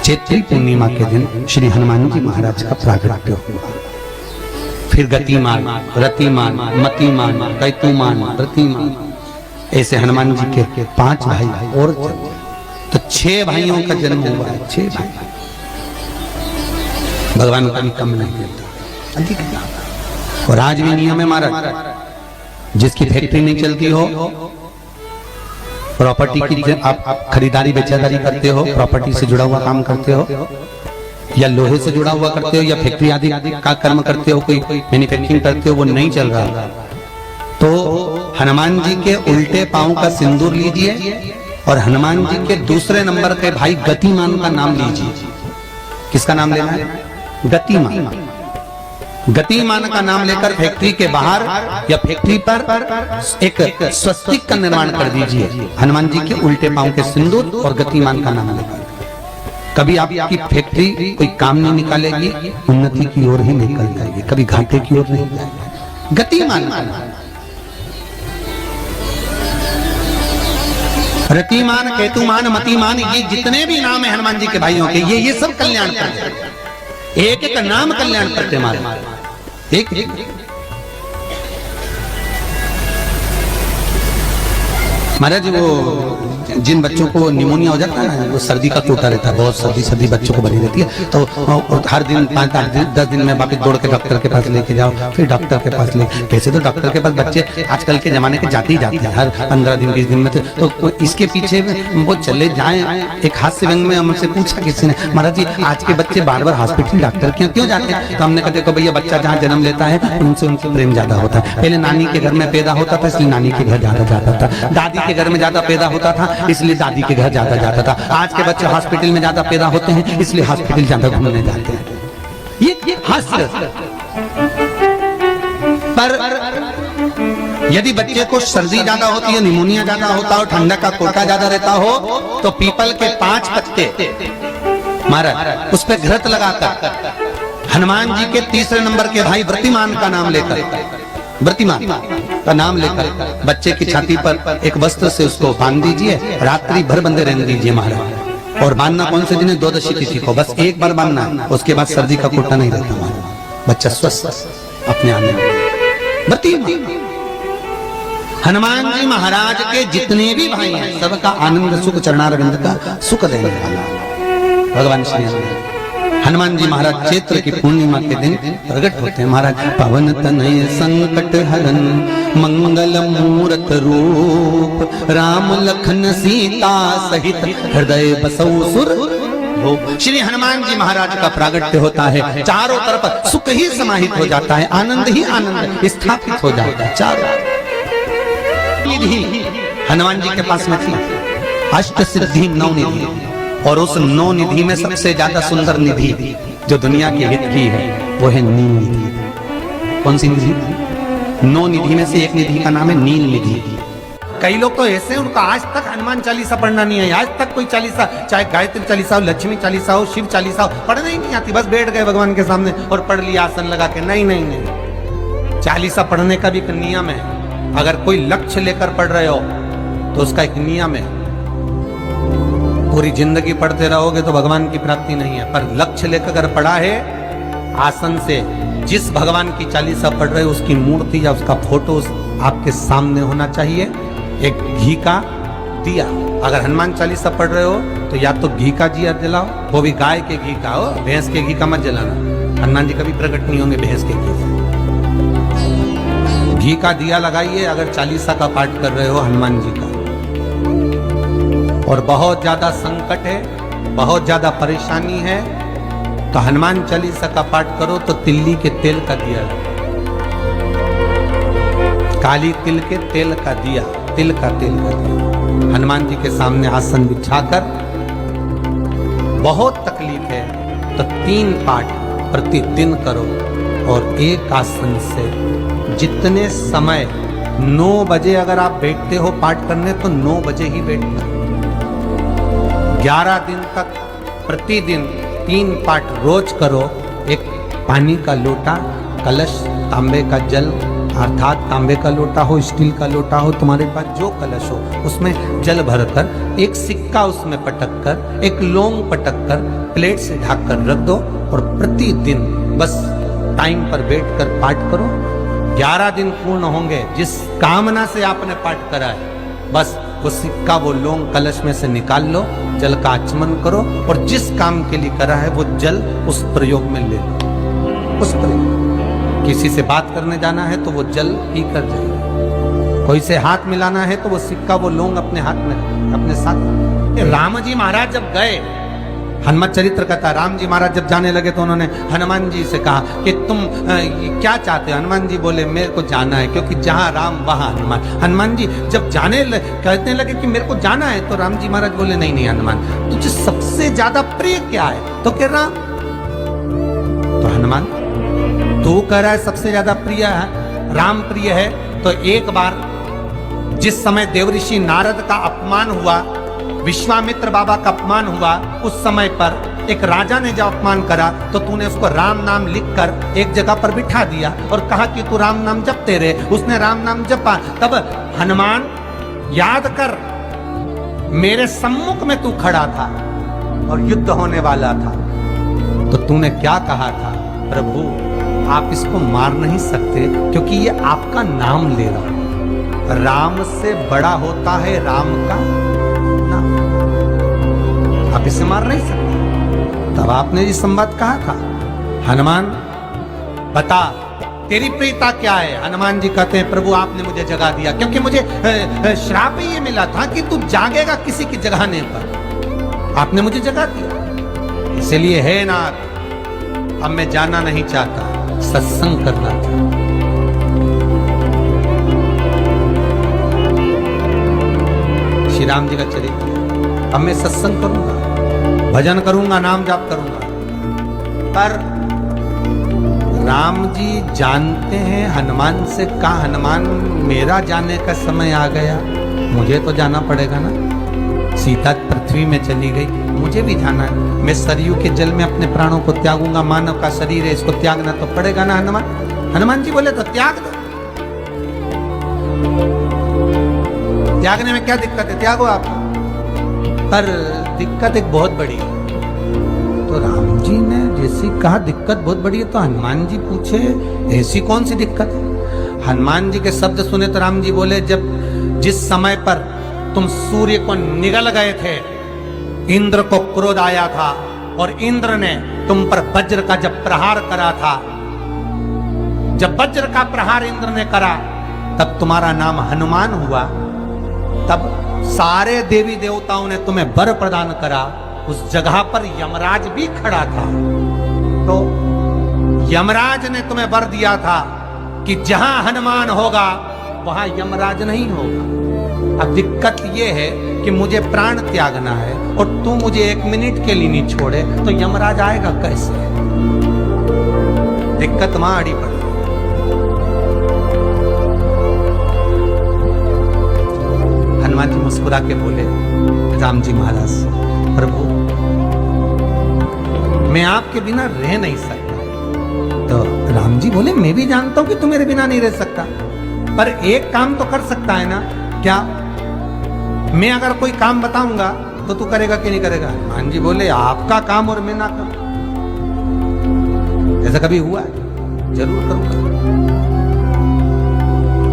चैत्री पूर्णिमा के दिन श्री हनुमान जी महाराज का प्रागट्य हुआ। फिर गतिमान, रतिमान, मतिमान, कैतुमान, रतिमान, ऐसे हनुमान जी के 5 भाई और जन्मे। तो 6 भाइयों का जन्म हुआ है। 6 भाई भगवान कभी कम नहीं देता, अधिक देता। और आज भी नियम है महाराज, जिसकी फैक्ट्री नहीं चलती हो, प्रॉपर्टी की आप खरीदारी बेचादारी करते हो, प्रॉपर्टी से जुड़ा हुआ काम करते हो, या लोहे से जुड़ा हुआ करते हो, या फैक्ट्री आदि का कर्म करते हो, कोई मैन्युफैक्चरिंग करते हो, वो नहीं चल रहा, तो हनुमान जी के उल्टे पांव का सिंदूर लीजिए और हनुमान जी के दूसरे नंबर के भाई गतिमान का नाम लीजिए। किसका नाम लेना है? गतिमान। गतिमान का नाम लेकर फैक्ट्री के बाहर या फैक्ट्री पर एक स्वस्तिक का निर्माण कर दीजिए, हनुमान जी के उल्टे पांव के सिंदूर और गतिमान का नाम लेकर। कभी आपकी फैक्ट्री कोई काम नहीं निकालेगी, उन्नति की ओर ही निकल जाएगी, कभी घाटे की ओर नहीं जाएगी। गतिमान, रतिमान, केतुमान, मतिमान, ये जितने भी नाम है हनुमान जी के भाइयों के, ये सब कल्याण करते हैं। एक एक नाम कल्याण करते हमारे। एक महाराज, वो जिन बच्चों को निमोनिया हो जाता है ना, वो सर्दी का टोटा रहता है, बहुत सर्दी बच्चों को बनी रहती है, तो हर दिन 5-10 दिन में वापस दौड़ के डॉक्टर के पास लेके जाओ, फिर डॉक्टर के पास ले। कैसे तो डॉक्टर के पास बच्चे आजकल के जमाने के जाते ही जाते हैं, हर 15 दिन 20 दिन में। तो इसके पीछे वो चले जाएं। एक हास्य व्यंग में हमसे पूछा किसी ने, महाराज जी आज के बच्चे बार बार हॉस्पिटल डॉक्टर क्यों जाते हैं? तो हमने कहा देखो भैया, बच्चा जहाँ जन्म लेता है उनसे उनसे प्रेम ज्यादा होता है। पहले नानी के घर में पैदा होता था, इसलिए नानी के घर ज्यादा जाता था। दादी के घर में ज्यादा पैदा होता था, इसलिए दादी के घर ज्यादा जाता था। आज के बच्चे हॉस्पिटल में ज्यादा पैदा होते हैं, इसलिए हॉस्पिटल ज्यादा घूमने जाते हैं। ये हास्य। पर यदि बच्चे को सर्दी ज्यादा होती है, निमोनिया ज्यादा होता हो, ठंडा का कोटा ज्यादा रहता हो, तो पीपल के 5 पत्ते महाराज उस पर घृत लगाकर हनुमान जी के तीसरे नंबर के भाई व्रतिमान का नाम लेकर, व्रतिमान का नाम लेकर बच्चे की छाती पर एक वस्त्र से उसको बांध दीजिए, रात्रि भर बंधे रहने दीजिए महाराज। और बांधना कौन से दिन है? 12 तिथि को, बस एक बार बांधना है, उसके बाद सर्दी का कोटा नहीं रहता महाराज, बच्चा स्वस्थ अपने आने। व्रतिमान हनुमान जी महाराज के जितने भी भाई हैं, सबका आनंद सुख चरणारविंद का सुख देने वाला भगवान श्री हनुमान जी महाराज चैत्र की पूर्णिमा के दिन प्रकट होते हैं महाराज। पवन तनय संकट हरन मंगल मूरत रूप, राम लखन सीता सहित हृदय बसौ सुर। श्री हनुमान जी महाराज का प्रागट्य होता है, चारों तरफ सुख ही समाहित हो जाता है, आनंद ही आनंद स्थापित हो जाता है। चारों निधि हनुमान जी के पास में थी, अष्ट सिद्धि 9 निधि, और उस 9 निधि में सबसे ज्यादा सुंदर निधि जो दुनिया के हित की है वो है नील निधि। कौन सी निधि? 9 निधि में से एक निधि का नाम है नील निधि। कई लोग तो ऐसे हैं, उनका आज तक हनुमान चालीसा पढ़ना नहीं है, आज तक कोई चालीसा, चाहे गायत्री चालीसा हो, लक्ष्मी चालीसा हो, शिव चालीसा हो, पढ़ना ही नहीं आती। बस बैठ गए भगवान के सामने और पढ़ लिया आसन लगा के। नहीं नहीं नहीं, चालीसा पढ़ने का भी एक नियम है। अगर कोई लक्ष्य लेकर पढ़ रहे हो तो उसका एक नियम है। पूरी जिंदगी पढ़ते रहोगे तो भगवान की प्राप्ति नहीं है, पर लक्ष्य लेकर अगर पढ़ा है आसन से, जिस भगवान की चालीसा पढ़ रहे हो उसकी मूर्ति या उसका फोटो आपके सामने होना चाहिए। एक घी का दिया, अगर हनुमान चालीसा पढ़ रहे हो तो या तो घी का दिया जलाओ, वो भी गाय के घी का हो, भैंस के घी का मत जलाना। हनुमान जी कभी प्रकट नहीं होंगे भैंस के घी से। घी का दिया लगाइए अगर चालीसा का पाठ कर रहे हो हनुमान जी का। और बहुत ज्यादा संकट है, बहुत ज्यादा परेशानी है, तो हनुमान चालीसा का पाठ करो तो तिल्ली के तेल का दिया, काली तिल के तेल का दिया, तिल का तेल का दिया हनुमान जी के सामने आसन बिछाकर। बहुत तकलीफ है तो 3 पाठ प्रतिदिन करो, और एक आसन से जितने समय 9 बजे अगर आप बैठते हो पाठ करने तो 9 बजे ही बैठना। 11 दिन तक प्रतिदिन 3 पाठ रोज करो। एक पानी का लोटा, कलश, तांबे का जल अर्थात तांबे का लोटा हो, स्टील का लोटा हो, तुम्हारे पास जो कलश हो, उसमें जल भरकर एक सिक्का उसमें पटक कर, एक लौंग पटक कर प्लेट से ढक कर रख दो और प्रतिदिन बस टाइम पर बैठकर पाठ करो। 11 दिन पूर्ण होंगे, जिस कामना से आपने पाठ करा है बस वो सिक्का वो लौंग कलश में से निकाल लो, जल का आचमन करो और जिस काम के लिए करा है वो जल उस प्रयोग में ले लो। उस प्रयोग, किसी से बात करने जाना है तो वो जल पी कर जाए, कोई से हाथ मिलाना है तो वो सिक्का वो लौंग अपने हाथ में अपने साथ। राम जी महाराज जब गए, हनुमत चरित्र कहता, राम जी महाराज जब जाने लगे तो उन्होंने हनुमान जी से कहा कि तुम क्या चाहते हो? हनुमान जी बोले मेरे को जाना है, क्योंकि जहां राम वहां हनुमान। हनुमान जी जब कहने लगे कि मेरे को जाना है, तो राम जी महाराज बोले नहीं नहीं हनुमान, तुझे सबसे ज्यादा प्रिय क्या है? तो कह राम। तो हनुमान तू कह रहा है सबसे ज्यादा प्रिय है राम प्रिय है, तो एक बार जिस समय देवऋषि नारद का अपमान हुआ, विश्वामित्र बाबा का अपमान हुआ, उस समय पर एक राजा ने जब अपमान करा तो तूने उसको राम नाम लिखकर एक जगह पर बिठा दिया और कहा कि तू राम नाम जपते रहे। उसने राम नाम जपा। तब हनुमान याद कर, मेरे सम्मुख में तू खड़ा था और युद्ध होने वाला था, तो तूने क्या कहा था? प्रभु आप इसको मार नहीं सकते क्योंकि ये आपका नाम ले रहा है। राम से बड़ा होता है राम का नाम, आप इसे मार नहीं सकते। तब आपने ये संवाद कहा था, हनुमान बता तेरी प्रियता क्या है? हनुमान जी कहते हैं प्रभु आपने मुझे जगा दिया, क्योंकि मुझे श्राप ये मिला था कि तू जागेगा किसी की जगाने पर, आपने मुझे जगा दिया। इसलिए है नाथ, अब मैं जाना नहीं चाहता, सत्संग करना था। श्री राम जी का चरित्र, अब मैं सत्संग करूंगा, भजन करूंगा, नाम जाप करूंगा। पर राम जी जानते हैं हनुमान से कहा, हनुमान मेरा जाने का समय आ गया, मुझे तो जाना पड़ेगा ना। सीता पृथ्वी में चली गई, मुझे भी जाना है। मैं सरयू के जल में अपने प्राणों को त्यागूंगा, मानव का शरीर है, इसको त्यागना तो पड़ेगा ना हनुमान। हनुमान जी बोले तो त्याग दो, त्यागने में क्या दिक्कत है, त्यागो आप। पर दिक्कत एक बहुत बड़ी है। तो राम जी ने जैसी कहा दिक्कत बहुत बड़ी है, तो हनुमान जी पूछे ऐसी कौन सी दिक्कत है? हनुमान जी के शब्द सुने तो राम जी बोले, जब जिस समय पर तुम सूर्य को निगल गए थे, इंद्र को क्रोध आया था और इंद्र ने तुम पर वज्र का जब प्रहार करा था, जब वज्र का प्रहार इंद्र ने करा तब तुम्हारा नाम हनुमान हुआ। तब सारे देवी देवताओं ने तुम्हें वर प्रदान करा। उस जगह पर यमराज भी खड़ा था, तो यमराज ने तुम्हें वर दिया था कि जहां हनुमान होगा वहां यमराज नहीं होगा। अब दिक्कत यह है कि मुझे प्राण त्यागना है और तू मुझे 1 मिनट के लिए नहीं छोड़े, तो यमराज आएगा कैसे? दिक्कत वहां अड़ी पड़ी। हनुमान जी मुस्कुरा के बोले राम जी महाराज, प्रभु मैं आपके बिना रह नहीं सकता। तो राम जी बोले मैं भी जानता हूं कि तू मेरे बिना नहीं रह सकता, पर एक काम तो कर सकता है ना। क्या? मैं अगर कोई काम बताऊंगा तो तू करेगा कि नहीं करेगा? हनुमान जी बोले आपका काम और मैं ना करूं, ऐसा कभी हुआ है? जरूर करूंगा।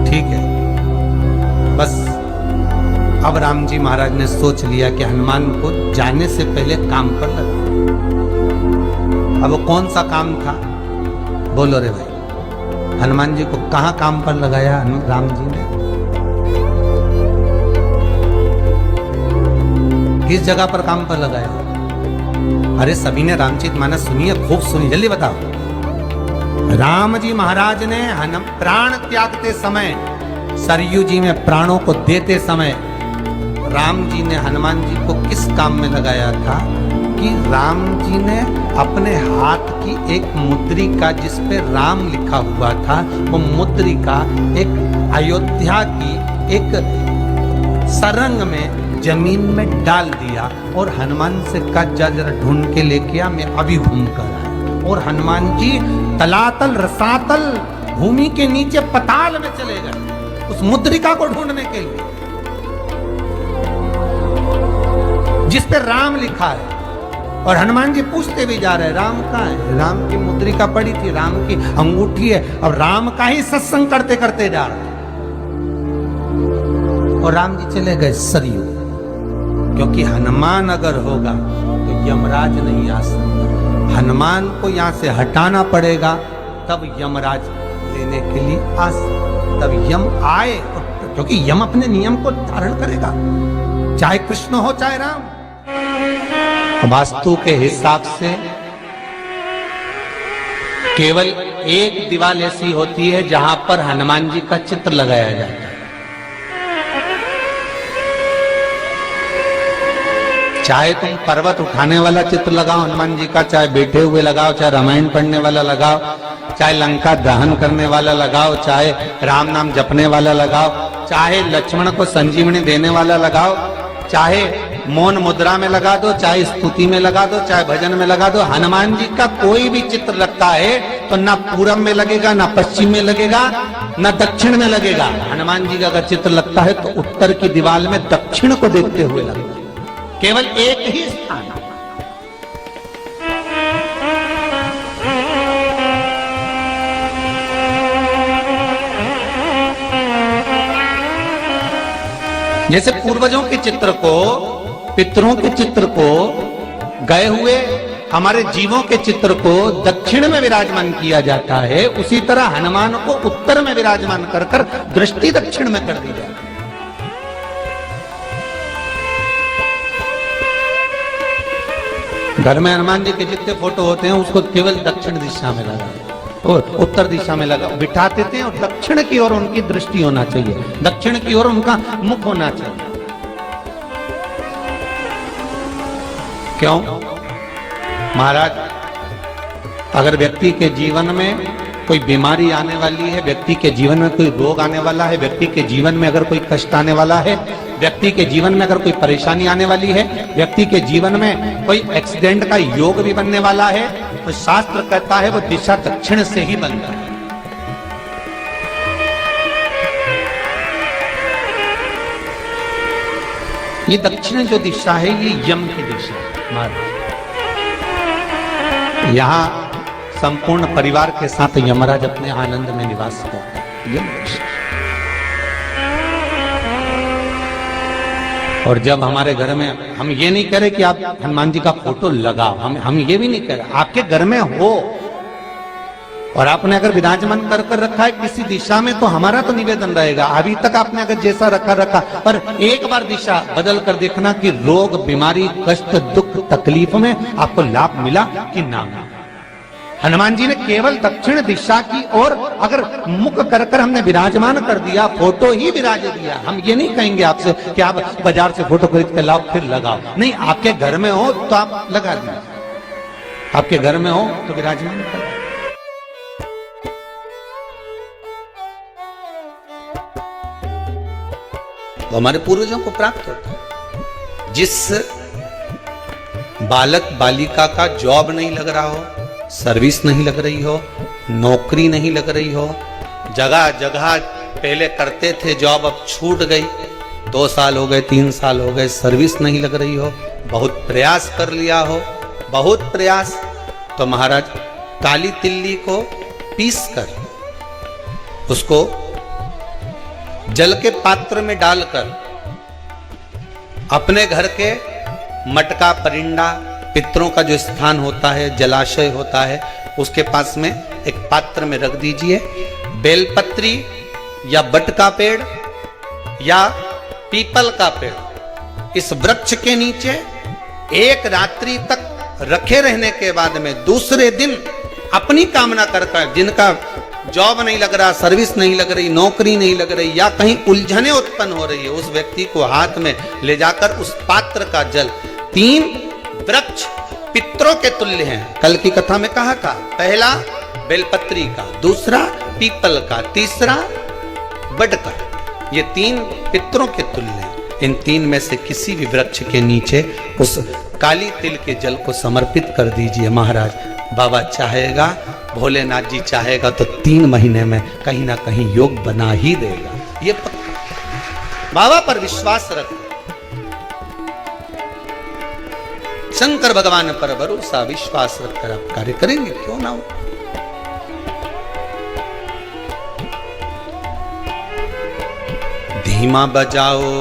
ठीक है। बस अब राम जी महाराज ने सोच लिया कि हनुमान को जाने से पहले काम पर लगा। अब वो कौन सा काम था? बोलो रे भाई। हनुमान जी को कहां काम पर लगाया राम जी ने? किस जगह पर काम पर लगाया? अरे सभी ने रामचरितमानस सुनी है, खूब सुनी, जल्दी बताओ। राम जी महाराज ने प्राण त्यागते समय, सरयू जी में प्राणों को देते समय, राम जी ने हनुमान जी को किस काम में लगाया था कि राम जी ने अपने हाथ की एक मुद्रिका जिस पे राम लिखा हुआ था, वो मुद्रिका एक अयोध्या की एक सरंग में जमीन में डाल दिया और हनुमान से कहा जा जरा ढूंढ के लेके आ, मैं अभी घूम कर आया। और हनुमान जी तलातल रसातल भूमि के नीचे पताल में चले गए उस मुद्रिका को ढूंढने के लिए जिस पे राम लिखा है। और हनुमान जी पूछते भी जा रहे राम कहाँ है? राम की मुद्रिका पड़ी थी, राम की अंगूठी है, और राम का ही सत्संग करते करते जा रहे। और राम जी चले गए सरयू, क्योंकि हनुमान अगर होगा तो यमराज नहीं आ सकता। हनुमान को यहां से हटाना पड़ेगा, तब यमराज लेने के लिए आ सकता। तब यम आए, क्योंकि यम अपने नियम को धारण करेगा, चाहे कृष्ण हो चाहे राम। वास्तु के हिसाब से केवल एक दीवार ऐसी होती है जहां पर हनुमान जी का चित्र लगाया जाता है। चाहे तुम पर्वत उठाने वाला चित्र लगाओ हनुमान जी का, चाहे बैठे हुए लगाओ, चाहे रामायण पढ़ने वाला लगाओ, चाहे लंका दहन करने वाला लगाओ, चाहे राम नाम जपने वाला लगाओ, चाहे लक्ष्मण को संजीवनी देने वाला लगाओ, चाहे मौन मुद्रा में लगा दो, चाहे स्तुति में लगा दो, चाहे भजन में लगा दो। हनुमान जी का कोई भी चित्र लगता है तो ना पूरब में लगेगा, ना पश्चिम में लगेगा, ना दक्षिण में लगेगा। हनुमान जी का अगर चित्र लगता है तो उत्तर की दीवार में दक्षिण को देखते हुए लगता है, केवल एक ही स्थान। जैसे पूर्वजों के चित्र को, पितरों के चित्र को, गए हुए हमारे जीवों के चित्र को दक्षिण में विराजमान किया जाता है, उसी तरह हनुमान को उत्तर में विराजमान कर कर दृष्टि दक्षिण में कर दी जाती है। घर में हनुमान जी के जितने फोटो होते हैं उसको केवल दक्षिण दिशा में लगा और उत्तर दिशा में लगा बिठाते थे, और दक्षिण की ओर उनकी दृष्टि होना चाहिए, दक्षिण की ओर उनका मुख होना चाहिए। क्यों? महाराज, अगर व्यक्ति के जीवन में कोई बीमारी आने वाली है, व्यक्ति के जीवन में कोई रोग आने वाला है, व्यक्ति के जीवन में अगर कोई कष्ट आने वाला है, व्यक्ति के जीवन में अगर कोई परेशानी आने वाली है, व्यक्ति के जीवन में कोई एक्सीडेंट का योग भी बनने वाला है, तो शास्त्र कहता है वो दिशा दक्षिण से ही बनता है। ये दक्षिण जो दिशा है ये यम की दिशा है। यहां संपूर्ण परिवार के साथ यमराज अपने आनंद में निवास करता है। और जब हमारे घर में, हम ये नहीं कह रहे कि आप हनुमान जी का फोटो लगाओ, हम ये भी नहीं कह रहे, आपके घर में हो और आपने अगर विराजमान कर रखा है किसी दिशा में, तो हमारा तो निवेदन रहेगा, अभी तक आपने अगर जैसा रखा पर एक बार दिशा बदल कर देखना कि रोग, बीमारी, कष्ट, दुख, तकलीफ में आपको लाभ मिला कि ना मिला। हनुमान जी ने केवल दक्षिण दिशा की ओर अगर मुख कर हमने विराजमान कर दिया, फोटो ही विराज दिया। हम ये नहीं कहेंगे आपसे कि आप बाजार से फोटो खरीद के लाओ फिर लगाओ, नहीं, आपके घर में हो तो आप लगा दीजिए, आपके घर में हो तो विराजमान कर। तो हमारे पूर्वजों को प्राप्त होता है। जिस बालक बालिका का जॉब नहीं लग रहा हो, सर्विस नहीं लग रही हो, नौकरी नहीं लग रही हो, जगह जगह पहले करते थे जॉब अब छूट गई, 2 साल हो गए, 3 साल हो गए, सर्विस नहीं लग रही हो, बहुत प्रयास कर लिया हो, बहुत प्रयास, तो महाराज काली तिल्ली को पीस कर उसको जल के पात्र में डालकर अपने घर के मटका, परिंदा, पितरों का जो स्थान होता है, जलाशय होता है, उसके पास में एक पात्र में रख दीजिए। बेलपत्री या बट का पेड़ या पीपल का पेड़, इस वृक्ष के नीचे एक रात्रि तक रखे रहने के बाद में दूसरे दिन अपनी कामना करकर, जिनका जॉब नहीं लग रहा, सर्विस नहीं लग रही, नौकरी नहीं लग रही, या कहीं उलझने उत्पन्न हो रही है, उस व्यक्ति को हाथ में ले जाकर उस पात्र का जल, 3 वृक्ष पितरों के तुल्य हैं। कल की कथा में कहा था, पहला बेलपत्री का, दूसरा पीपल का, तीसरा बड का, ये 3 पितरों के तुल्य हैं। इन 3 में से किसी भी वृक्ष के नीचे उस काली तिल के जल को समर्पित कर दीजिए। महाराज, बाबा चाहेगा भोलेनाथ जी चाहेगा तो 3 महीने में कहीं ना कहीं योग बना ही देगा। ये बाबा पर विश्वास रख, शंकर भगवान पर भरोसा विश्वास रखकर आप कार्य करेंगे, क्यों ना हो। धीमा बजाओ